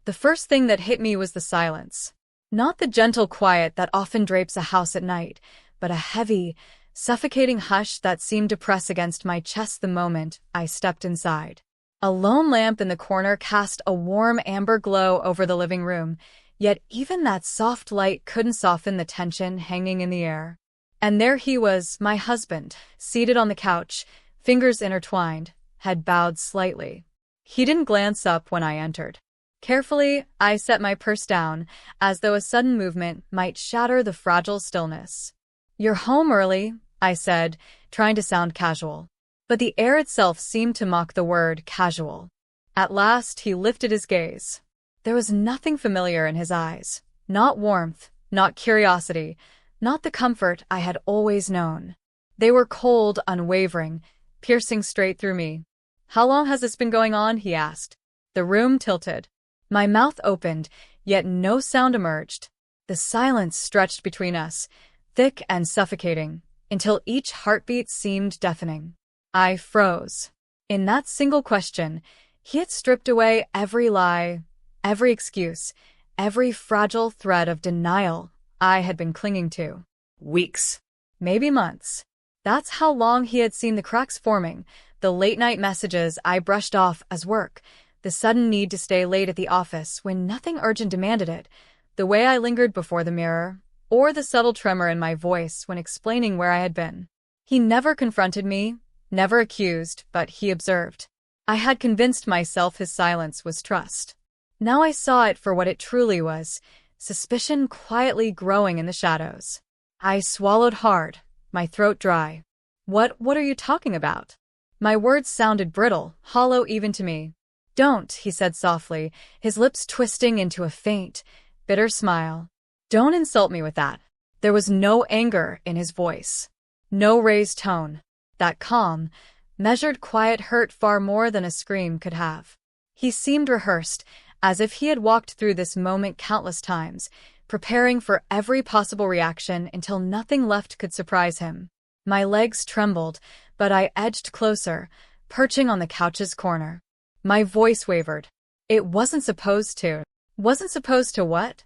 The first thing that hit me was the silence. Not the gentle quiet that often drapes a house at night, but a heavy, suffocating hush that seemed to press against my chest the moment I stepped inside. A lone lamp in the corner cast a warm amber glow over the living room, yet even that soft light couldn't soften the tension hanging in the air. And there he was, my husband, seated on the couch, fingers intertwined, head bowed slightly. He didn't glance up when I entered. Carefully, I set my purse down, as though a sudden movement might shatter the fragile stillness. "You're home early," I said, trying to sound casual. But the air itself seemed to mock the word casual. At last, he lifted his gaze. There was nothing familiar in his eyes. Not warmth, not curiosity, not the comfort I had always known. They were cold, unwavering, piercing straight through me. "How long has this been going on?" he asked. The room tilted. My mouth opened, yet no sound emerged. The silence stretched between us, thick and suffocating, until each heartbeat seemed deafening. I froze. In that single question, he had stripped away every lie, every excuse, every fragile thread of denial I had been clinging to. Weeks, maybe months. That's how long he had seen the cracks forming, the late-night messages I brushed off as work, the sudden need to stay late at the office when nothing urgent demanded it, the way I lingered before the mirror, or the subtle tremor in my voice when explaining where I had been. He never confronted me, never accused, but he observed. I had convinced myself his silence was trust. Now I saw it for what it truly was, suspicion quietly growing in the shadows. I swallowed hard, my throat dry. What are you talking about?" My words sounded brittle, hollow even to me. "Don't," he said softly, his lips twisting into a faint, bitter smile. "Don't insult me with that." There was no anger in his voice. No raised tone. That calm, measured quiet hurt far more than a scream could have. He seemed rehearsed, as if he had walked through this moment countless times, preparing for every possible reaction until nothing left could surprise him. My legs trembled, but I edged closer, perching on the couch's corner. My voice wavered. "It wasn't supposed to." "Wasn't supposed to what?"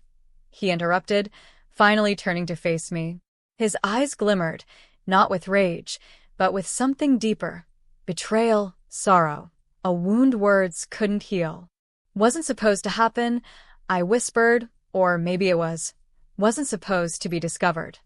he interrupted, finally turning to face me. His eyes glimmered, not with rage, but with something deeper. Betrayal, sorrow, a wound words couldn't heal. "Wasn't supposed to happen," I whispered, or maybe it wasn't supposed to be discovered.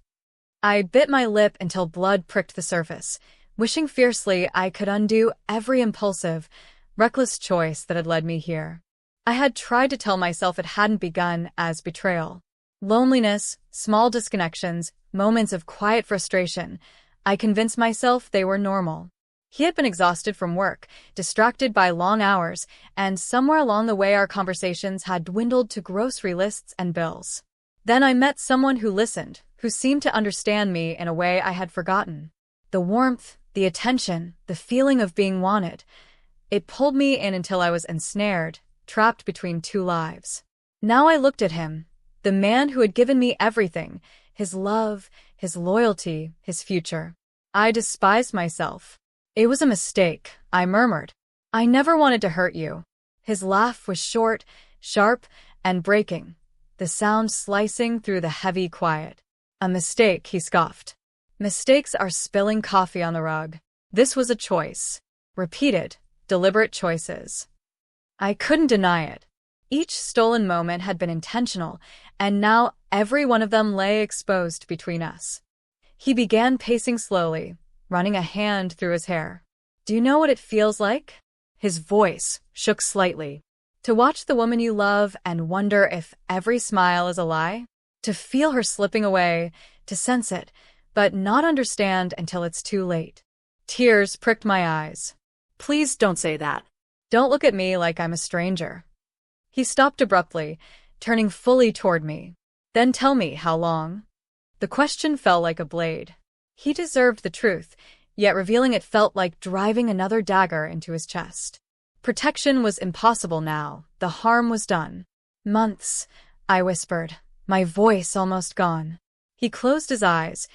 I bit my lip until blood pricked the surface, wishing fiercely I could undo every impulsive, reckless choice that had led me here. I had tried to tell myself it hadn't begun as betrayal. Loneliness, small disconnections, moments of quiet frustration. I convinced myself they were normal. He had been exhausted from work, distracted by long hours, and somewhere along the way our conversations had dwindled to grocery lists and bills. Then I met someone who listened, who seemed to understand me in a way I had forgotten. The warmth, the attention, the feeling of being wanted. It pulled me in until I was ensnared, trapped between two lives. Now I looked at him, the man who had given me everything, his love, his loyalty, his future. I despised myself. "It was a mistake," I murmured. "I never wanted to hurt you." His laugh was short, sharp, and breaking, the sound slicing through the heavy quiet. "A mistake," he scoffed. "Mistakes are spilling coffee on the rug." This was a choice. Repeated, deliberate choices. I couldn't deny it. Each stolen moment had been intentional, and now every one of them lay exposed between us. He began pacing slowly, running a hand through his hair. "Do you know what it feels like?" His voice shook slightly. "To watch the woman you love and wonder if every smile is a lie? To feel her slipping away, to sense it, but not understand until it's too late." Tears pricked my eyes. "Please don't say that. Don't look at me like I'm a stranger." He stopped abruptly, turning fully toward me. "Then tell me how long." The question fell like a blade. He deserved the truth, yet revealing it felt like driving another dagger into his chest. Protection was impossible now. The harm was done. "Months," I whispered, my voice almost gone. He closed his eyes,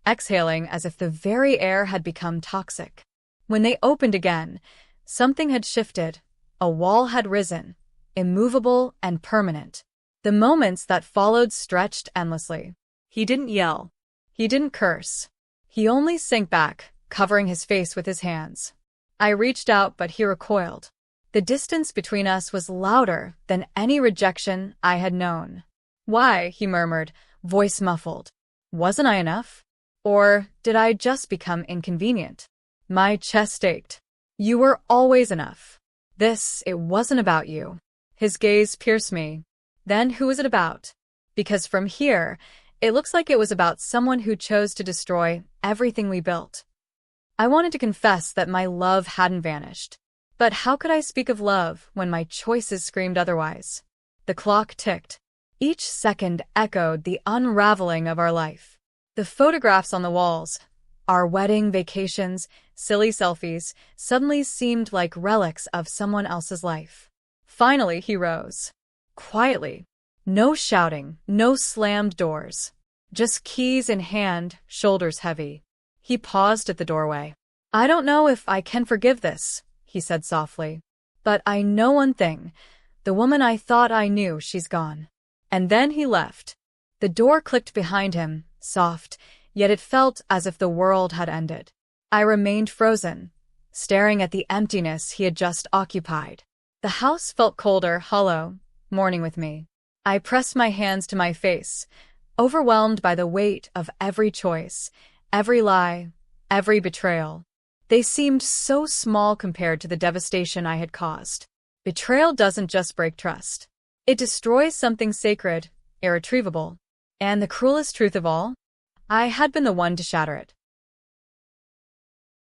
exhaling as if the very air had become toxic. When they opened again, something had shifted. A wall had risen, immovable and permanent. The moments that followed stretched endlessly. He didn't yell. He didn't curse. He only sank back, covering his face with his hands. I reached out, but he recoiled. The distance between us was louder than any rejection I had known. "Why?" he murmured, voice muffled. Wasn't I enough? Or did I just become inconvenient? My chest ached. "You were always enough. It wasn't about you." His gaze pierced me. Then who was it about? Because from here, it looks like it was about someone who chose to destroy everything we built. I wanted to confess that my love hadn't vanished. But how could I speak of love when my choices screamed otherwise? The clock ticked. Each second echoed the unraveling of our life. The photographs on the walls, our wedding, vacations, silly selfies, suddenly seemed like relics of someone else's life. Finally, he rose. Quietly. No shouting, no slammed doors. Just keys in hand, shoulders heavy. He paused at the doorway. "I don't know if I can forgive this," he said softly. "But I know one thing. The woman I thought I knew, she's gone." And then he left. The door clicked behind him, soft, yet it felt as if the world had ended. I remained frozen, staring at the emptiness he had just occupied. The house felt colder, hollow, mourning with me. I pressed my hands to my face, overwhelmed by the weight of every choice, every lie, every betrayal. They seemed so small compared to the devastation I had caused. Betrayal doesn't just break trust. It destroys something sacred, irretrievable. And the cruelest truth of all? I had been the one to shatter it.